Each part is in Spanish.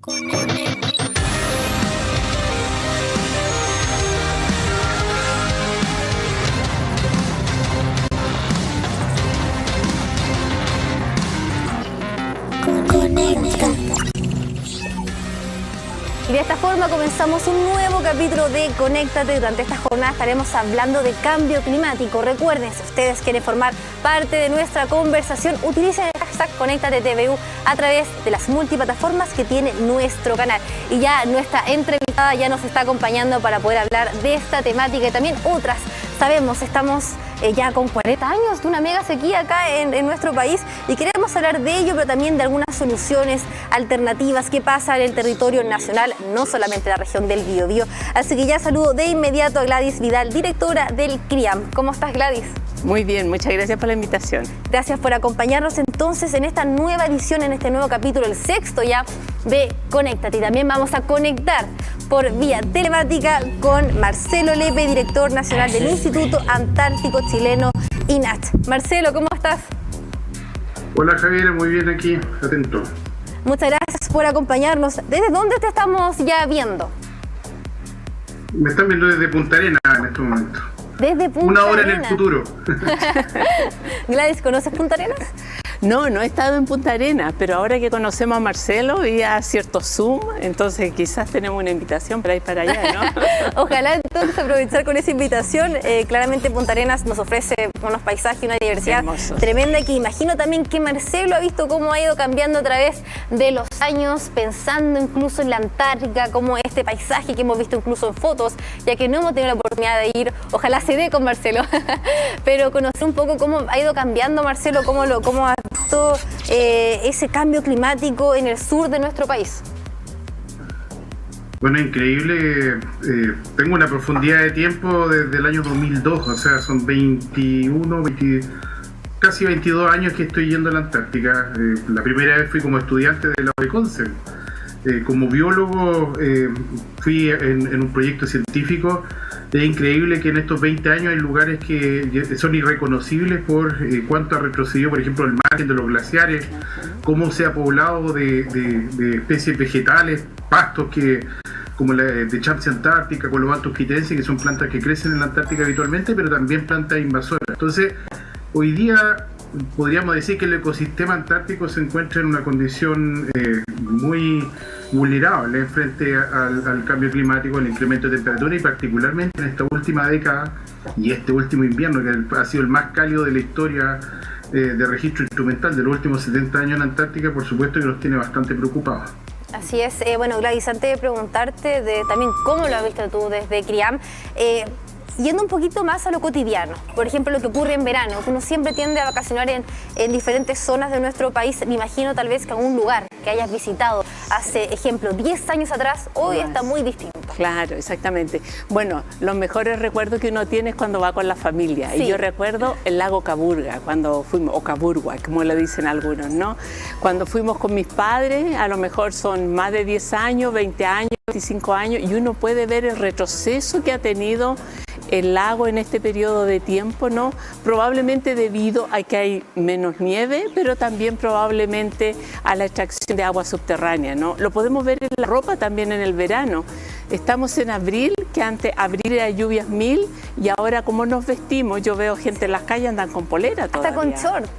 Y de esta forma comenzamos un nuevo capítulo de Conéctate. Durante esta jornada estaremos hablando de cambio climático. Recuerden, si ustedes quieren formar parte de nuestra conversación, utilicen el hashtag ConéctateTVU a través de las multiplataformas que tiene nuestro canal. Y ya nuestra entrevistada ya nos está acompañando para poder hablar de esta temática y también otras. Sabemos, estamos ya con 40 años de una mega sequía acá en nuestro país y queremos hablar de ello, pero también de algunas soluciones alternativas que pasan en el territorio nacional, no solamente la región del Biobío. Así que ya saludo de inmediato a Gladys Vidal, directora del CRIAM. ¿Cómo estás, Gladys? Muy bien, muchas gracias por la invitación. Gracias por acompañarnos entonces en esta nueva edición, en este nuevo capítulo, el sexto ya de Conéctate. Y también vamos a conectar por vía telemática con Marcelo Lepe, director nacional del Instituto Antártico Chileno, INACH. Marcelo, ¿cómo estás? Hola Javier, muy bien aquí, atento. Muchas gracias por acompañarnos. ¿Desde dónde te estamos ya viendo? Me están viendo desde Punta Arenas en este momento. Desde Punta Una hora Arenas. en el futuro. Gladys, ¿conoces Punta Arenas? No he estado en Punta Arenas, pero ahora que conocemos a Marcelo vía cierto Zoom, entonces quizás tenemos una invitación para ir para allá, ¿no? Ojalá entonces aprovechar con esa invitación. Claramente Punta Arenas nos ofrece unos paisajes y una diversidad hermosos, tremenda, que imagino también que Marcelo ha visto cómo ha ido cambiando a través de los años, pensando incluso en la Antártica, como este paisaje que hemos visto incluso en fotos, ya que no hemos tenido la oportunidad de ir, ojalá se dé con Marcelo, pero conocer un poco cómo ha ido cambiando Marcelo, cómo ha visto ese cambio climático en el sur de nuestro país. Bueno, increíble. Tengo una profundidad de tiempo desde el año 2002, o sea, son 21, casi 22 años que estoy yendo a la Antártica. La primera vez fui como estudiante de la UECONCE. Como biólogo fui en un proyecto científico. Es increíble que en estos 20 años hay lugares que son irreconocibles por cuánto ha retrocedido, por ejemplo, el margen de los glaciares, cómo se ha poblado de especies vegetales, pastos como la de Champsia antártica, Colobanthus quitense, que son plantas que crecen en la Antártica habitualmente, pero también plantas invasoras. Entonces, hoy día podríamos decir que el ecosistema antártico se encuentra en una condición muy vulnerable frente al cambio climático, al incremento de temperatura, y particularmente en esta última década y este último invierno, que ha sido el más cálido de la historia de registro instrumental de los últimos 70 años en la Antártica. Por supuesto que nos tiene bastante preocupados. Así es. Bueno, Gladys, antes de preguntarte también cómo lo has visto tú desde CRIAM, yendo un poquito más a lo cotidiano, por ejemplo, lo que ocurre en verano, que uno siempre tiende a vacacionar en diferentes zonas de nuestro país. Me imagino tal vez que algún lugar que hayas visitado hace, ejemplo, 10 años atrás, hoy está muy distinto. Claro, exactamente. Bueno, los mejores recuerdos que uno tiene es cuando va con la familia. Sí. Y yo recuerdo el lago Caburga, cuando fuimos, o Caburgua, como lo dicen algunos, ¿no? Cuando fuimos con mis padres, a lo mejor son más de 10 años, 20 años, 25 años, y uno puede ver el retroceso que ha tenido el lago en este periodo de tiempo, ¿no? Probablemente debido a que hay menos nieve, pero también probablemente a la extracción de agua subterránea, ¿no? Lo podemos ver en la ropa también en el verano. Estamos en abril, que antes abril era lluvias 1000, y ahora como nos vestimos, yo veo gente en las calles andan con polera todavía. Hasta con short.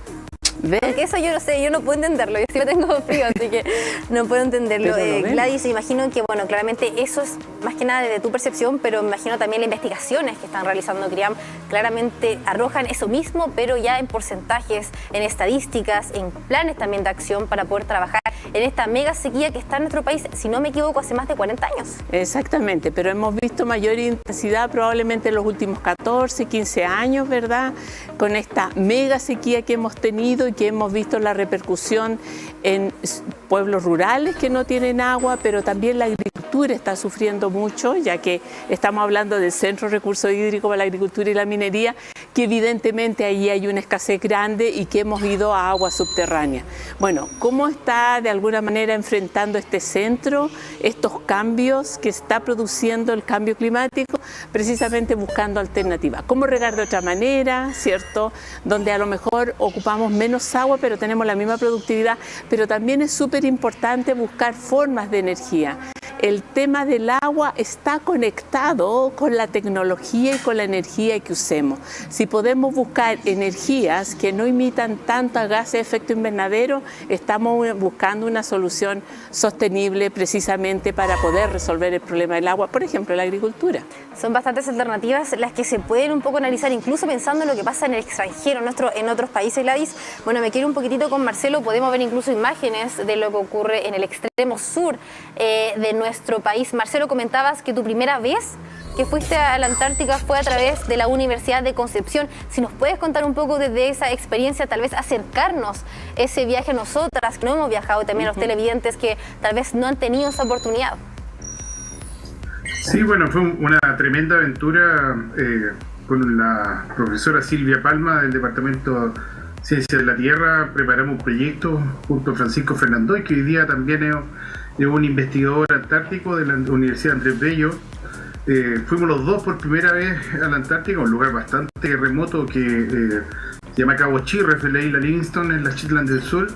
¿Ves? Porque eso yo no sé, yo no puedo entenderlo, yo sí tengo frío, así que no puedo entenderlo. Gladys, imagino que, bueno, claramente eso es más que nada desde tu percepción, pero me imagino también las investigaciones que están realizando CRIAM claramente arrojan eso mismo, pero ya en porcentajes, en estadísticas, en planes también de acción para poder trabajar en esta mega sequía que está en nuestro país, si no me equivoco, hace más de 40 años. Exactamente, pero hemos visto mayor intensidad probablemente en los últimos 14, 15 años, ¿verdad? Con esta mega sequía que hemos tenido y que hemos visto la repercusión en pueblos rurales que no tienen agua, pero también la agricultura está sufriendo mucho, ya que estamos hablando del Centro de Recursos Hídricos para la Agricultura y la Minería, que evidentemente ahí hay una escasez grande y que hemos ido a agua subterránea. Bueno, ¿cómo está de alguna manera enfrentando este centro estos cambios que está produciendo el cambio climático? Precisamente buscando alternativas. ¿Cómo regar de otra manera, cierto? Donde a lo mejor ocupamos menos agua, pero tenemos la misma productividad, pero también es súper importante buscar formas de energía. El tema del agua está conectado con la tecnología y con la energía que usemos. Si podemos buscar energías que no imitan tanto a gases de efecto invernadero, estamos buscando una solución sostenible precisamente para poder resolver el problema del agua, por ejemplo, la agricultura. Son bastantes alternativas las que se pueden un poco analizar, incluso pensando en lo que pasa en el extranjero, en otros países, Gladys. Bueno, me quiero un poquitito con Marcelo, podemos ver incluso imágenes de lo que ocurre en el extremo sur de nuestro país. Marcelo, comentabas que tu primera vez que fuiste a la Antártica fue a través de la Universidad de Concepción. Si nos puedes contar un poco desde esa experiencia, tal vez acercarnos ese viaje a nosotras, que no hemos viajado, y también a los televidentes que tal vez no han tenido esa oportunidad. Sí, bueno, fue una tremenda aventura con la profesora Silvia Palma del Departamento de Ciencias de la Tierra. Preparamos un proyecto junto a Francisco Fernandoy, que hoy día también es un investigador antártico de la Universidad Andrés Bello. Fuimos los dos por primera vez a la Antártica, un lugar bastante remoto que se llama Cabo Chirref, en la isla Livingston, en las Shetland del Sur.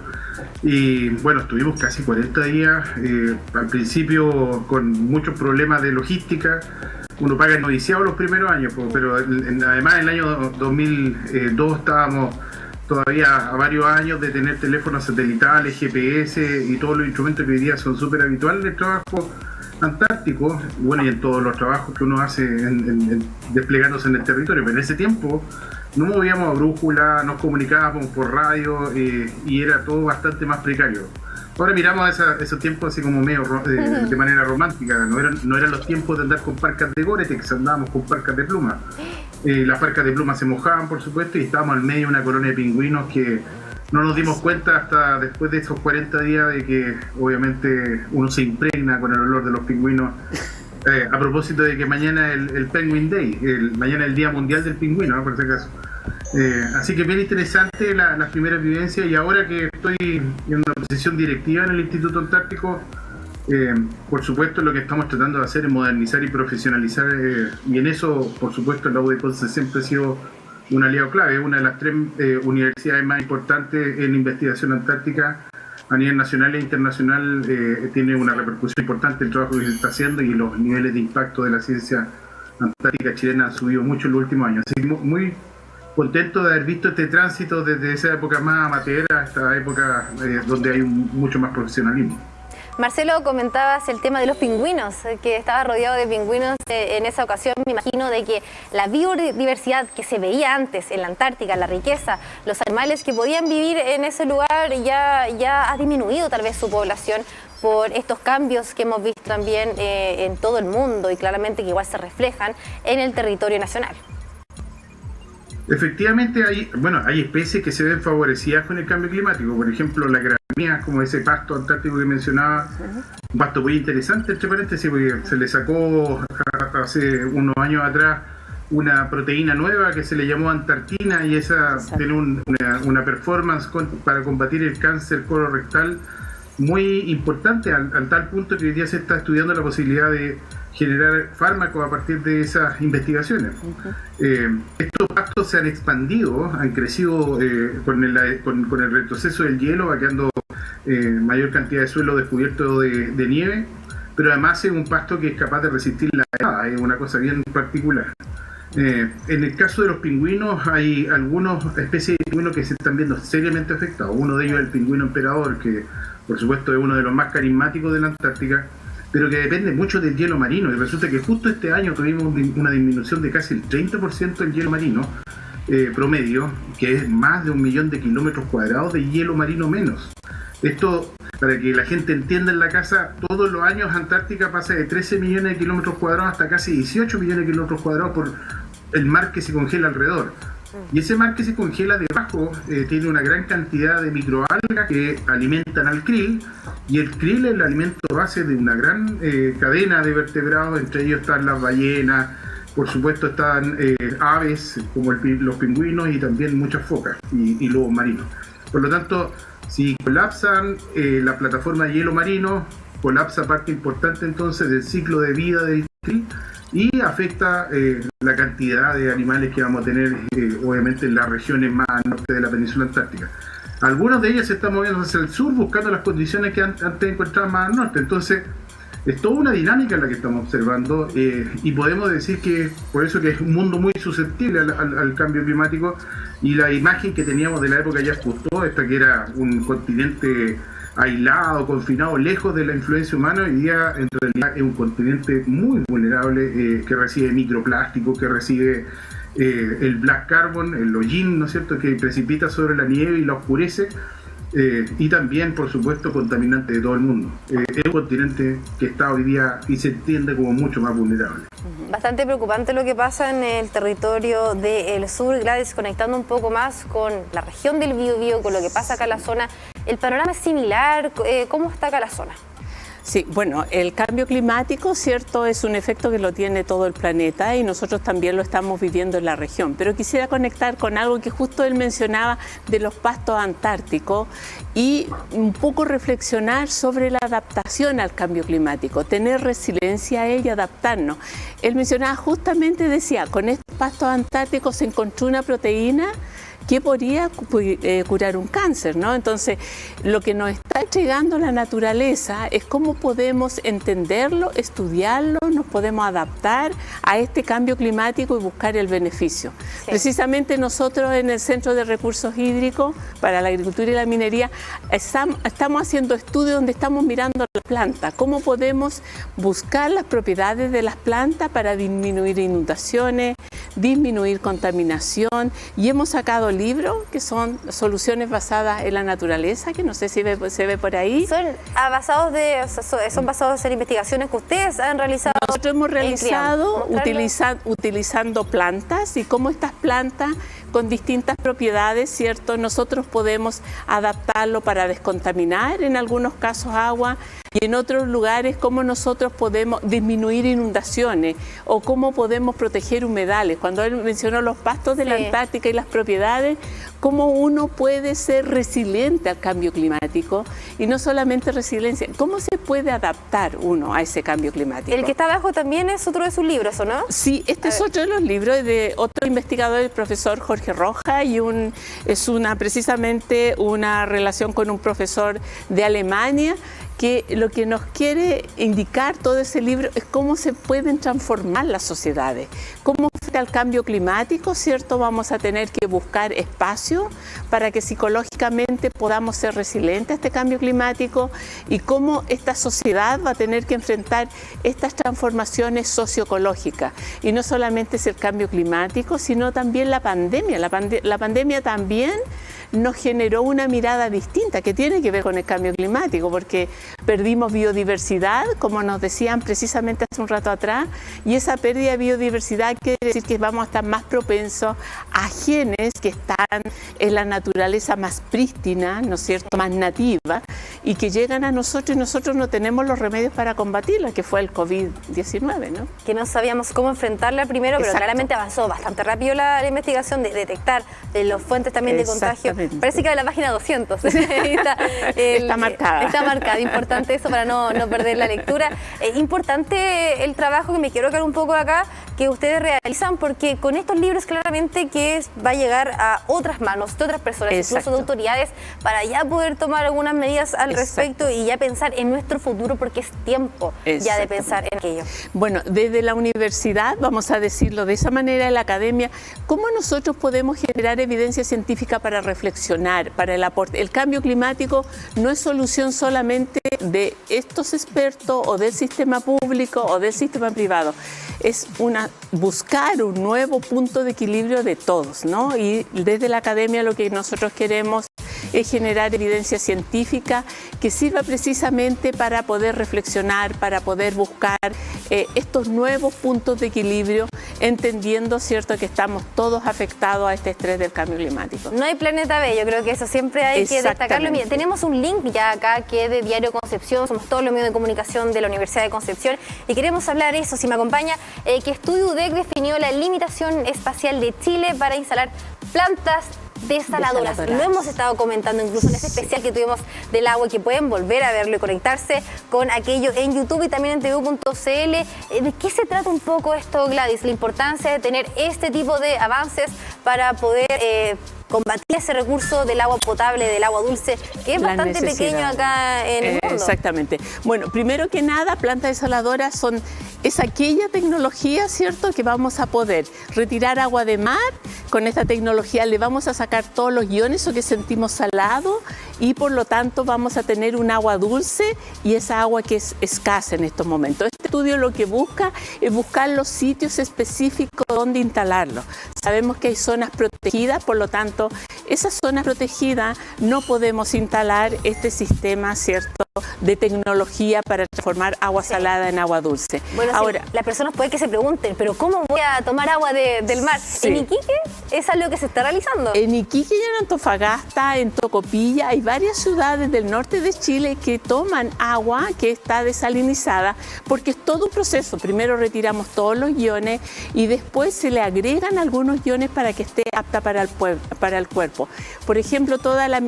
Y bueno, estuvimos casi 40 días, al principio con muchos problemas de logística. Uno paga el noviciado los primeros años, pero además en el año 2002 estábamos todavía a varios años de tener teléfonos satelitales, GPS y todos los instrumentos que hoy día son súper habituales en el trabajo antártico, bueno, y en todos los trabajos que uno hace desplegándose en el territorio. Pero en ese tiempo no movíamos a brújula, nos comunicábamos por radio y era todo bastante más precario. Ahora miramos esos tiempos así como medio de manera romántica. No eran los tiempos de andar con parcas de Gore-Tex, andábamos con parcas de pluma. Las parcas de pluma se mojaban, por supuesto, y estábamos en medio de una colonia de pingüinos que no nos dimos cuenta hasta después de esos 40 días de que obviamente uno se impregna con el olor de los pingüinos. A propósito de que mañana es el Penguin Day, mañana es el Día Mundial del Pingüino, ¿no? Por si acaso. Así que bien interesante las primeras vivencias, y ahora que estoy en una posición directiva en el Instituto Antártico, por supuesto lo que estamos tratando de hacer es modernizar y profesionalizar, y en eso por supuesto la UDECONCE siempre ha sido un aliado clave, una de las 3 universidades más importantes en investigación antártica a nivel nacional e internacional. Tiene una repercusión importante el trabajo que se está haciendo, y los niveles de impacto de la ciencia antártica chilena han subido mucho en los últimos años. Así que muy contento de haber visto este tránsito desde esa época más amateur a esta época donde hay mucho más profesionalismo. Marcelo, comentabas el tema de los pingüinos, que estaba rodeado de pingüinos en esa ocasión. Me imagino de que la biodiversidad que se veía antes en la Antártica, la riqueza, los animales que podían vivir en ese lugar, ya ha disminuido tal vez su población por estos cambios que hemos visto también en todo el mundo, y claramente que igual se reflejan en el territorio nacional. Efectivamente hay especies que se ven favorecidas con el cambio climático. Por ejemplo, la gramínea, como ese pasto antártico que mencionaba, un pasto muy interesante, entre paréntesis, porque se le sacó hace unos años atrás una proteína nueva que se le llamó antarquina, y esa tiene una performance para combatir el cáncer colorectal muy importante, al tal punto que hoy día se está estudiando la posibilidad de generar fármacos a partir de esas investigaciones. Estos pastos se han expandido, han crecido con el retroceso del hielo, va quedando mayor cantidad de suelo descubierto de nieve, pero además es un pasto que es capaz de resistir la helada, es una cosa bien particular. En el caso de los pingüinos, hay algunas especies de pingüinos que se están viendo seriamente afectados. Uno de ellos es el pingüino emperador, que por supuesto es uno de los más carismáticos de la Antártica, pero que depende mucho del hielo marino, y resulta que justo este año tuvimos una disminución de casi el 30% del hielo marino promedio, que es más de 1 millón de kilómetros cuadrados de hielo marino menos. Esto, para que la gente entienda en la casa, todos los años Antártica pasa de 13 millones de kilómetros cuadrados hasta casi 18 millones de kilómetros cuadrados por el mar que se congela alrededor. Y ese mar que se congela debajo tiene una gran cantidad de microalgas que alimentan al krill, y el krill es el alimento base de una gran cadena de vertebrados. Entre ellos están las ballenas, por supuesto están aves como los pingüinos y también muchas focas y lobos marinos. Por lo tanto, si colapsan la plataforma de hielo marino, colapsa parte importante entonces del ciclo de vida del krill y afecta la cantidad de animales que vamos a tener obviamente en las regiones más al norte de la península antártica. Algunas de ellas se están moviendo hacia el sur buscando las condiciones que antes encontraban más al norte. Entonces, es toda una dinámica la que estamos observando y podemos decir que por eso que es un mundo muy susceptible al cambio climático, y la imagen que teníamos de la época ya ajustó, esta que era un continente aislado, confinado, lejos de la influencia humana. Hoy día en realidad es un continente muy vulnerable que recibe microplásticos, que recibe el black carbon, el hollín, ¿no es cierto?, que precipita sobre la nieve y la oscurece. Y también, por supuesto, contaminante de todo el mundo. Es un continente que está hoy día y se entiende como mucho más vulnerable. Bastante preocupante lo que pasa en el territorio del sur. Gladys, conectando un poco más con la región del Biobío, con lo que pasa acá en la zona, ¿el panorama es similar? ¿Cómo está acá la zona? Sí, bueno, el cambio climático, cierto, es un efecto que lo tiene todo el planeta y nosotros también lo estamos viviendo en la región. Pero quisiera conectar con algo que justo él mencionaba de los pastos antárticos y un poco reflexionar sobre la adaptación al cambio climático, tener resiliencia a ella, adaptarnos. Él mencionaba justamente, decía, con estos pastos antárticos se encontró una proteína que podría curar un cáncer, ¿no? Entonces, lo que nos está entregando la naturaleza es cómo podemos entenderlo, estudiarlo, nos podemos adaptar a este cambio climático y buscar el beneficio. Sí. Precisamente nosotros en el Centro de Recursos Hídricos para la Agricultura y la Minería estamos haciendo estudios donde estamos mirando las plantas, cómo podemos buscar las propiedades de las plantas para disminuir inundaciones, disminuir contaminación, y hemos sacado libros que son soluciones basadas en la naturaleza, que no sé si se ve por ahí. Son basados en investigaciones que ustedes han realizado. Nosotros hemos realizado utilizando plantas y cómo estas plantas con distintas propiedades, ¿cierto? Nosotros podemos adaptarlo para descontaminar en algunos casos agua, y en otros lugares cómo nosotros podemos disminuir inundaciones o cómo podemos proteger humedales. Cuando él mencionó los pastos de la Antártica y las propiedades, cómo uno puede ser resiliente al cambio climático, y no solamente resiliencia, cómo se puede adaptar uno a ese cambio climático. El que está abajo también es otro de sus libros, ¿o no? Sí, este es otro de los libros de otro investigador, el profesor Jorge Roja, y es precisamente una relación con un profesor de Alemania, que lo que nos quiere indicar todo ese libro es cómo se pueden transformar las sociedades, cómo frente al cambio climático, ¿cierto? Vamos a tener que buscar espacio para que psicológicamente podamos ser resilientes a este cambio climático, y cómo esta sociedad va a tener que enfrentar estas transformaciones socioecológicas. Y no solamente es el cambio climático, sino también la pandemia. La pandemia también nos generó una mirada distinta que tiene que ver con el cambio climático, porque perdimos biodiversidad, como nos decían precisamente hace un rato atrás, y esa pérdida de biodiversidad quiere decir que vamos a estar más propensos a genes que están en la naturaleza más prístina, ¿no es cierto?, más nativa, y que llegan a nosotros y nosotros no tenemos los remedios para combatirla, que fue el COVID-19, ¿no? Que no sabíamos cómo enfrentarla primero, pero claramente avanzó bastante rápido la investigación de detectar las fuentes también de contagio. Parece que va a la página 200. Está marcada. Está marcada, importante eso para no perder la lectura. Importante el trabajo que me quiero quedar un poco acá, que ustedes realizan, porque con estos libros claramente que va a llegar a otras manos de otras personas, incluso de autoridades, para ya poder tomar algunas medidas al respecto y ya pensar en nuestro futuro, porque es tiempo ya de pensar en aquello. Bueno, desde la universidad, vamos a decirlo de esa manera, en la academia, ¿cómo nosotros podemos generar evidencia científica para reflexionar, para el aporte? El cambio climático no es solución solamente de estos expertos o del sistema público o del sistema privado, es buscar un nuevo punto de equilibrio de todos, ¿no? Y desde la academia lo que nosotros queremos es generar evidencia científica que sirva precisamente para poder reflexionar, para poder buscar estos nuevos puntos de equilibrio, entendiendo, ¿cierto?, que estamos todos afectados a este estrés del cambio climático. No hay planeta B, yo creo que eso siempre hay que destacarlo. Mira, tenemos un link ya acá que es de Diario Concepción, somos todos los medios de comunicación de la Universidad de Concepción y queremos hablar eso, si me acompaña, que Estudio UDEC definió la limitación espacial de Chile para instalar plantas desaladoras. Lo hemos estado comentando incluso en ese especial que tuvimos del agua, que pueden volver a verlo y conectarse con aquello en YouTube y también en tv.cl. ¿De qué se trata un poco esto, Gladys? La importancia de tener este tipo de avances para poder combatir ese recurso del agua potable, del agua dulce, que es bastante pequeño acá en el mundo. Exactamente. Bueno, primero que nada, plantas desaladoras es aquella tecnología, ¿cierto?, que vamos a poder retirar agua de mar. Con esta tecnología le vamos a sacar todos los iones o que sentimos salado y por lo tanto vamos a tener un agua dulce y esa agua que es escasa en estos momentos. Este estudio lo que busca es buscar los sitios específicos donde instalarlo. Sabemos que hay zonas protegidas, por lo tanto, esas zonas protegidas no podemos instalar este sistema, ¿cierto?, de tecnología para transformar agua salada en agua dulce. Bueno, ahora, las personas pueden que se pregunten, pero ¿cómo voy a tomar agua del mar? Sí. ¿En Iquique es algo que se está realizando? En Iquique y en Antofagasta, en Tocopilla, hay varias ciudades del norte de Chile que toman agua que está desalinizada, porque es todo un proceso. Primero retiramos todos los iones y después se le agregan algunos iones para que esté apta para el cuerpo. Por ejemplo,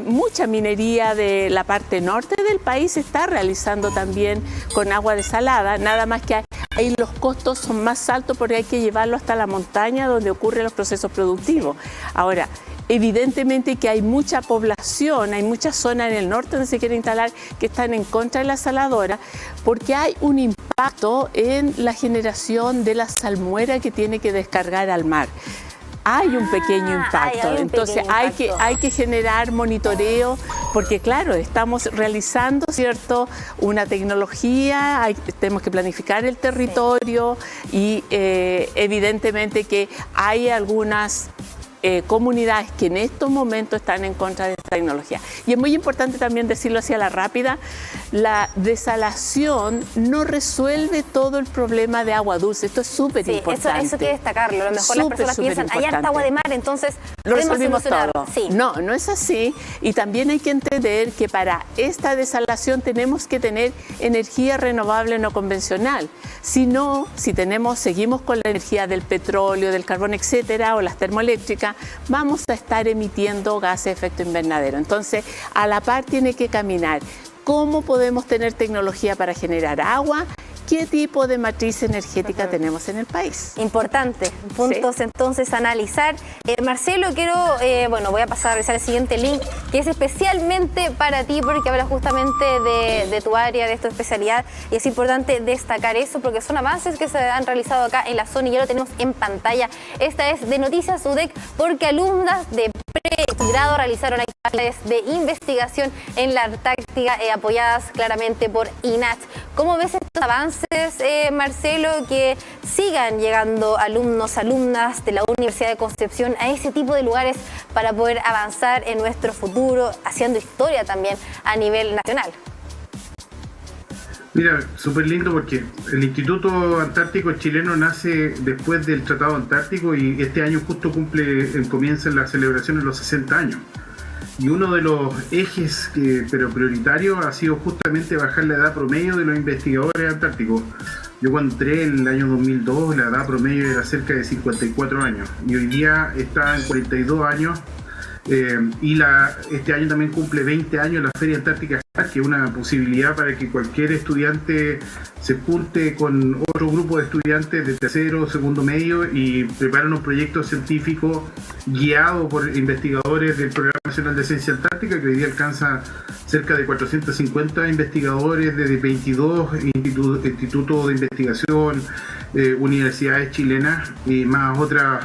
mucha minería de la parte norte del país se está realizando también con agua desalada, nada más que ahí los costos son más altos porque hay que llevarlo hasta la montaña donde ocurren los procesos productivos. Ahora, evidentemente que hay mucha población, hay muchas zonas en el norte donde se quiere instalar que están en contra de la desaladora porque hay un impacto en la generación de la salmuera que tiene que descargar al mar. Hay un pequeño impacto, entonces hay que generar monitoreo porque claro, estamos realizando, ¿cierto?, una tecnología, tenemos que planificar el territorio y evidentemente que hay algunas comunidades que en estos momentos están en contra de esta tecnología. Y es muy importante también decirlo así a la rápida, la desalación no resuelve todo el problema de agua dulce, esto es súper importante. Eso hay que destacarlo, a lo mejor las personas piensan, hay harta agua de mar, entonces lo resolvimos todo. Sí. No es así y también hay que entender que para esta desalación tenemos que tener energía renovable no convencional, si seguimos con la energía del petróleo, del carbón, etcétera, o las termoeléctricas, vamos a estar emitiendo gases de efecto invernadero. Entonces, a la par tiene que caminar. ¿Cómo podemos tener tecnología para generar agua? ¿Qué tipo de matriz energética tenemos en el país? Importante, puntos entonces a analizar. Marcelo, voy a pasar a revisar el siguiente link, que es especialmente para ti, porque habla justamente de tu área, de tu especialidad, y es importante destacar eso, porque son avances que se han realizado acá en la zona y ya lo tenemos en pantalla. Esta es de Noticias UDEC, porque alumnas de pregrado realizaron actividades de investigación en la Antártica, apoyadas claramente por INACH. ¿Cómo ves estos avances, Marcelo, que sigan llegando alumnas de la Universidad de Concepción a ese tipo de lugares para poder avanzar en nuestro futuro, haciendo historia también a nivel nacional? Mira, súper lindo porque el Instituto Antártico Chileno nace después del Tratado Antártico y este año justo comienza la celebración de los 60 años. Y uno de los ejes, pero prioritarios, ha sido justamente bajar la edad promedio de los investigadores antárticos. Yo cuando entré en el año 2002, la edad promedio era cerca de 54 años y hoy día está en 42 años. Este año también cumple 20 años la Feria Antártica, que es una posibilidad para que cualquier estudiante se junte con otro grupo de estudiantes de tercero o segundo medio y preparen un proyecto científico guiado por investigadores del Programa Nacional de Ciencia Antártica, que hoy día alcanza cerca de 450 investigadores desde 22 institutos de investigación, universidades chilenas y más otras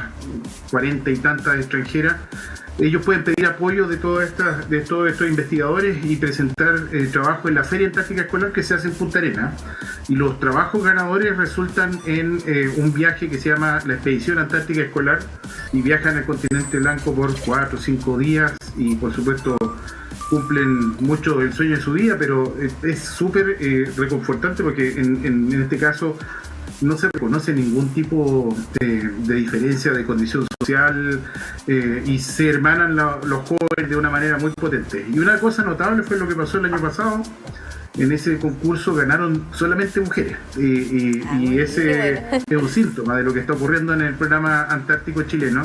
40 y tantas extranjeras. ellos pueden pedir apoyo de todos estos investigadores y presentar trabajo en la Feria Antártica Escolar que se hace en Punta Arenas. Y los trabajos ganadores resultan en un viaje que se llama la Expedición Antártica Escolar y viajan al continente blanco por 4 o 5 días y por supuesto cumplen mucho el sueño de su vida, pero es súper reconfortante porque en este caso no se reconoce ningún tipo de diferencia de condición social y se hermanan los jóvenes de una manera muy potente. Y una cosa notable fue lo que pasó el año pasado. En ese concurso ganaron solamente mujeres y ese es un síntoma de lo que está ocurriendo en el programa antártico chileno,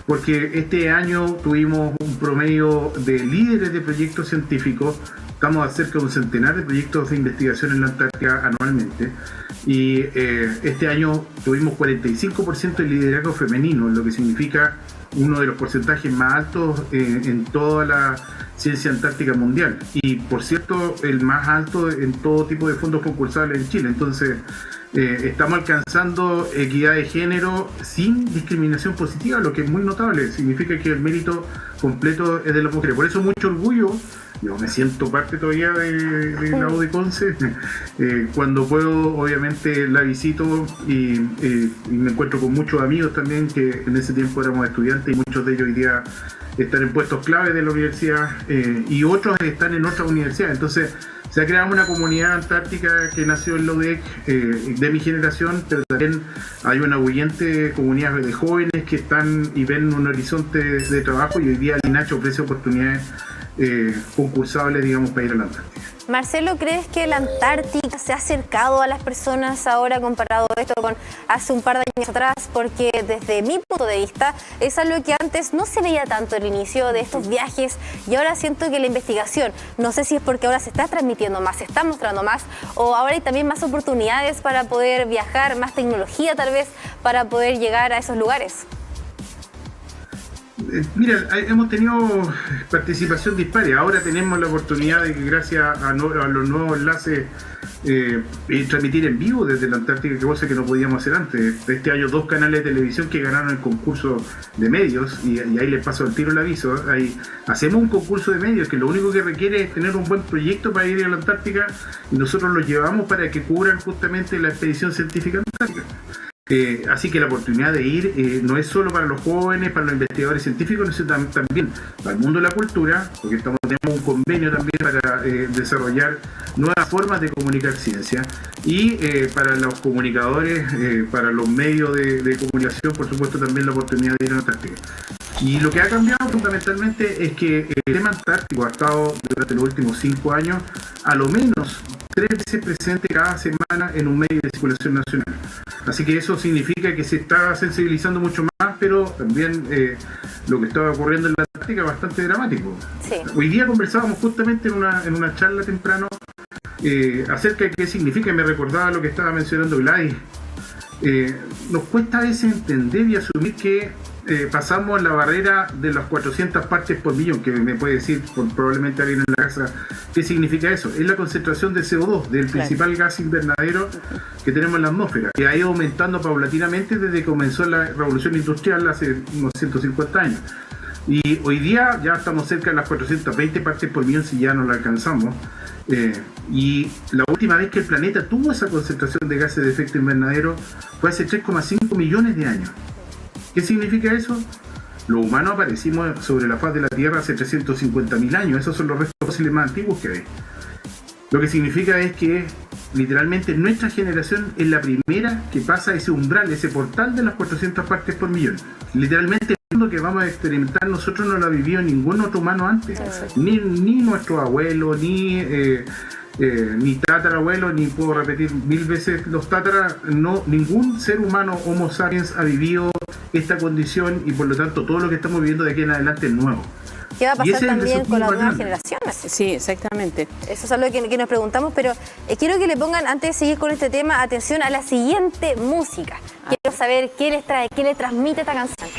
porque este año tuvimos un promedio de líderes de proyectos científicos. Estamos a cerca de un centenar de proyectos de investigación en la Antártica anualmente y este año tuvimos 45% de liderazgo femenino, lo que significa uno de los porcentajes más altos en toda la ciencia antártica mundial y por cierto el más alto en todo tipo de fondos concursables en Chile. Entonces estamos alcanzando equidad de género sin discriminación positiva, lo que es muy notable, significa que el mérito completo es de las mujeres. Por eso mucho orgullo. Yo me siento parte todavía de la U de Conce. Cuando puedo, obviamente, la visito y me encuentro con muchos amigos también que en ese tiempo éramos estudiantes y muchos de ellos hoy día están en puestos clave de la universidad y otros están en otras universidades. Entonces, se ha creado una comunidad antártica que nació en la UDEC de mi generación, pero también hay una huyente comunidad de jóvenes que están y ven un horizonte de trabajo y hoy día el INACH ofrece oportunidades concursables, digamos, para ir a la Antártica. Marcelo, ¿crees que la Antártica se ha acercado a las personas ahora comparado esto con hace un par de años atrás? Porque desde mi punto de vista es algo que antes no se veía tanto el inicio de estos viajes y ahora siento que la investigación, no sé si es porque ahora se está transmitiendo más, se está mostrando más o ahora hay también más oportunidades para poder viajar, más tecnología tal vez para poder llegar a esos lugares. Mira, hemos tenido participación dispar. Ahora tenemos la oportunidad de que gracias a los nuevos enlaces transmitir en vivo desde la Antártica, que cosa que no podíamos hacer antes. Este año 2 canales de televisión que ganaron el concurso de medios y ahí les paso al tiro el aviso. Hacemos un concurso de medios que lo único que requiere es tener un buen proyecto para ir a la Antártica y nosotros lo llevamos para que cubran justamente la expedición científica antártica. Así que la oportunidad de ir no es solo para los jóvenes, para los investigadores científicos, sino también para el mundo de la cultura, porque tenemos un convenio también para desarrollar nuevas formas de comunicar ciencia y para los comunicadores, para los medios de comunicación, por supuesto también la oportunidad de ir a la Antártica. Y lo que ha cambiado fundamentalmente es que el tema antártico ha estado durante los últimos 5 años a lo menos 3 veces presente cada semana en un medio de circulación nacional. Así que eso significa que se está sensibilizando mucho más, pero también lo que estaba ocurriendo en la Antártica es bastante dramático. Sí. Hoy día conversábamos justamente en una charla temprano acerca de qué significa, y me recordaba lo que estaba mencionando Gladys. Nos cuesta a veces entender y asumir que pasamos la barrera de las 400 partes por millón, que me puede decir probablemente alguien en la casa qué significa eso. Es la concentración de CO2, del principal gas invernadero que tenemos en la atmósfera, que ha ido aumentando paulatinamente desde que comenzó la revolución industrial hace unos 150 años. Y hoy día ya estamos cerca de las 420 partes por millón si ya no la alcanzamos. Y la última vez que el planeta tuvo esa concentración de gases de efecto invernadero fue hace 3,5 millones de años. ¿Qué significa eso? Los humanos aparecimos sobre la faz de la Tierra hace 350.000 años. Esos son los restos fósiles más antiguos que hay. Lo que significa es que literalmente nuestra generación es la primera que pasa ese umbral, ese portal de las 400 partes por millón. Literalmente el mundo que vamos a experimentar nosotros no lo ha vivido ningún otro humano antes. Ni nuestros abuelos, ni tatarabuelos, ni puedo repetir 1000 veces los tataras, no, ningún ser humano Homo sapiens ha vivido esta condición y por lo tanto todo lo que estamos viviendo de aquí en adelante es nuevo. ¿Qué va a pasar también con las nuevas generaciones? Sí, exactamente. Eso es algo que nos preguntamos, pero quiero que le pongan, antes de seguir con este tema, atención a la siguiente música. Quiero saber qué les trae, qué les transmite esta canción.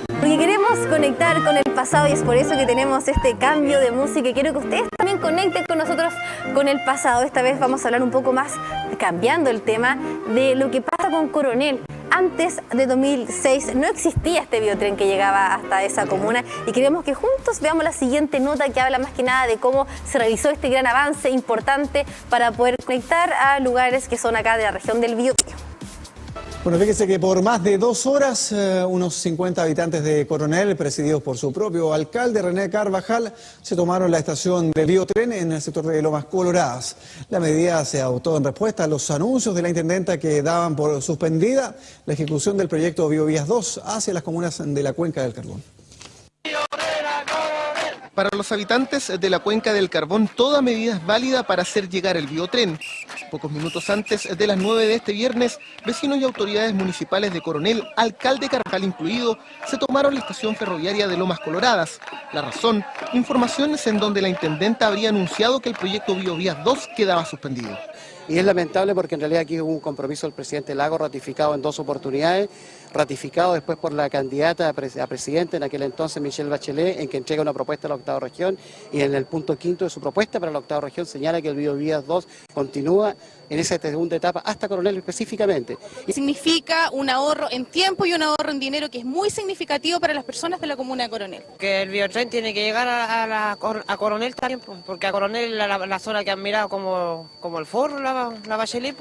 Porque queremos conectar con el pasado y es por eso que tenemos este cambio de música y quiero que ustedes también conecten con nosotros con el pasado. Esta vez vamos a hablar un poco más, cambiando el tema, de lo que pasa con Coronel. antes de 2006 no existía este biotren que llegaba hasta esa comuna y queremos que juntos veamos la siguiente nota que habla más que nada de cómo se realizó este gran avance importante para poder conectar a lugares que son acá de la región del Biobío. Bueno, fíjese que por más de 2 horas, unos 50 habitantes de Coronel, presididos por su propio alcalde, René Carvajal, se tomaron la estación de biotren en el sector de Lomas Coloradas. La medida se adoptó en respuesta a los anuncios de la intendenta que daban por suspendida la ejecución del proyecto Biovías 2 hacia las comunas de la Cuenca del Carbón. Para los habitantes de la Cuenca del Carbón, toda medida es válida para hacer llegar el biotren. Pocos minutos antes de las 9 de este viernes, vecinos y autoridades municipales de Coronel, alcalde Carvajal incluido, se tomaron la estación ferroviaria de Lomas Coloradas. La razón, informaciones en donde la intendenta habría anunciado que el proyecto Biovías 2 quedaba suspendido. Y es lamentable porque en realidad aquí hubo un compromiso del presidente Lagos ratificado en 2 oportunidades, ratificado después por la candidata a presidente en aquel entonces, Michelle Bachelet, en que entrega una propuesta a la octava región y en el punto 5 de su propuesta para la octava región señala que el Biovías 2 continúa en esa segunda etapa hasta Coronel específicamente. Significa un ahorro en tiempo y un ahorro en dinero que es muy significativo para las personas de la comuna de Coronel. Que el biotren tiene que llegar a Coronel también, porque a Coronel la zona que han mirado como el forro, la Bachelet.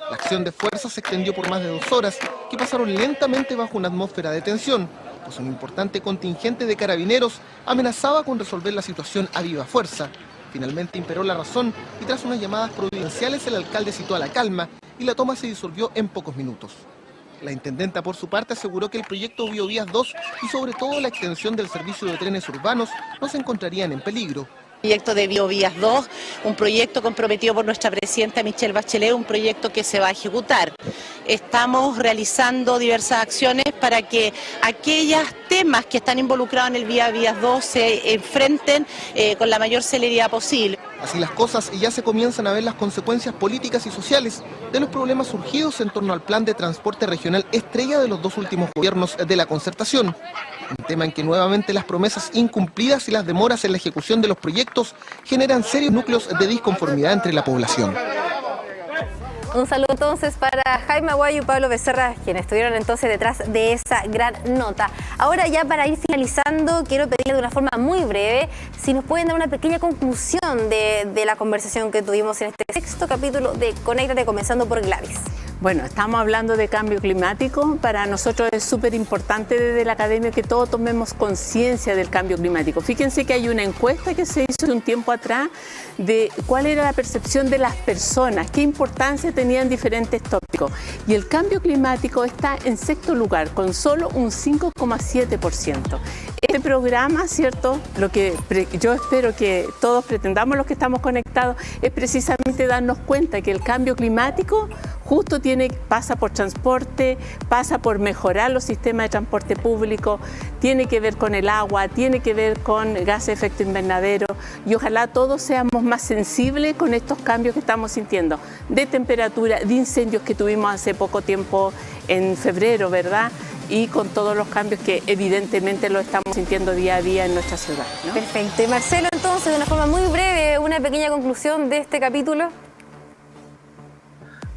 La acción de fuerza se extendió por más de 2 horas, que pasaron lentamente bajo una atmósfera de tensión, pues un importante contingente de carabineros amenazaba con resolver la situación a viva fuerza. Finalmente imperó la razón y tras unas llamadas providenciales el alcalde citó a la calma y la toma se disolvió en pocos minutos. La intendenta por su parte aseguró que el proyecto Biovías 2 y sobre todo la extensión del servicio de trenes urbanos no se encontrarían en peligro. Proyecto de Biovías 2, un proyecto comprometido por nuestra presidenta Michelle Bachelet, un proyecto que se va a ejecutar. Estamos realizando diversas acciones para que aquellos temas que están involucrados en el Biovías 2 se enfrenten con la mayor celeridad posible. Así las cosas, y ya se comienzan a ver las consecuencias políticas y sociales de los problemas surgidos en torno al plan de transporte regional estrella de los 2 últimos gobiernos de la concertación. Un tema en que nuevamente las promesas incumplidas y las demoras en la ejecución de los proyectos generan serios núcleos de disconformidad entre la población. Un saludo entonces para Jaime Aguayo y Pablo Becerra, quienes estuvieron entonces detrás de esa gran nota. Ahora ya para ir finalizando, quiero pedirle de una forma muy breve si nos pueden dar una pequeña conclusión de la conversación que tuvimos en este 6º capítulo de Conéctate, comenzando por Gladys. Bueno, estamos hablando de cambio climático. Para nosotros es súper importante desde la academia que todos tomemos conciencia del cambio climático. Fíjense que hay una encuesta que se hizo un tiempo atrás de cuál era la percepción de las personas, qué importancia tenían diferentes tópicos. Y el cambio climático está en 6º lugar, con solo un 5,7%. Este programa, ¿cierto? Lo que yo espero que todos pretendamos los que estamos conectados es precisamente darnos cuenta que el cambio climático justo pasa por transporte, pasa por mejorar los sistemas de transporte público, tiene que ver con el agua, tiene que ver con gases de efecto invernadero y ojalá todos seamos más sensibles con estos cambios que estamos sintiendo de temperatura, de incendios que tuvimos hace poco tiempo en febrero, ¿verdad? Y con todos los cambios que evidentemente lo estamos sintiendo día a día en nuestra ciudad, ¿no? Perfecto. Y Marcelo, entonces, de una forma muy breve, una pequeña conclusión de este capítulo.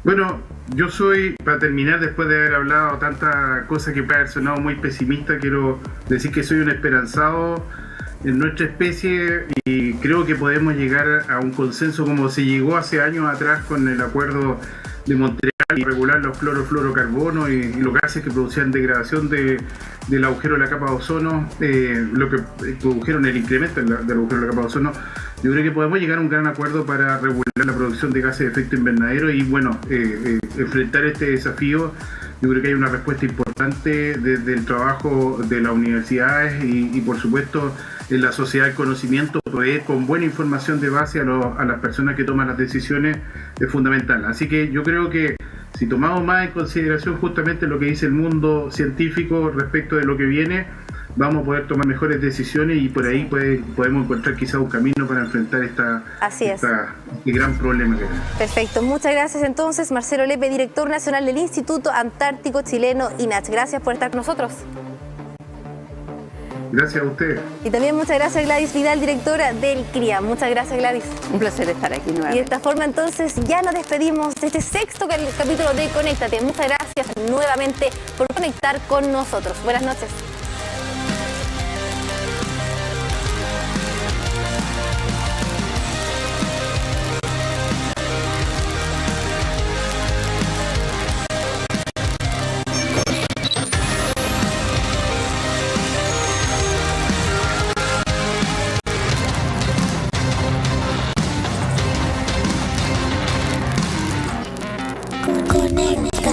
Bueno, yo soy, para terminar, después de haber hablado tanta cosa que puede haber sonado muy pesimista, quiero decir que soy un esperanzado en nuestra especie y creo que podemos llegar a un consenso como se llegó hace años atrás con el acuerdo de Montreal y regular los clorofluorocarbonos y los gases que producían degradación del agujero de la capa de ozono, lo que produjeron el incremento del agujero de la capa de ozono. Yo creo que podemos llegar a un gran acuerdo para regular la producción de gases de efecto invernadero y bueno, enfrentar este desafío. Yo creo que hay una respuesta importante desde el trabajo de las universidades y por supuesto en la sociedad del conocimiento, proveer con buena información de base a las personas que toman las decisiones es fundamental. Así que yo creo que si tomamos más en consideración justamente lo que dice el mundo científico respecto de lo que viene, vamos a poder tomar mejores decisiones y por ahí podemos encontrar quizá un camino para enfrentar este gran problema que tenemos. Perfecto, muchas gracias entonces Marcelo Lepe, director nacional del Instituto Antártico Chileno INACH. Gracias por estar con nosotros. Gracias a ustedes. Y también muchas gracias Gladys Vidal, directora del CRIA. Muchas gracias, Gladys. Un placer estar aquí nuevamente. Y de esta forma entonces ya nos despedimos de este sexto capítulo de Conéctate. Muchas gracias nuevamente por conectar con nosotros. Buenas noches. Conecta.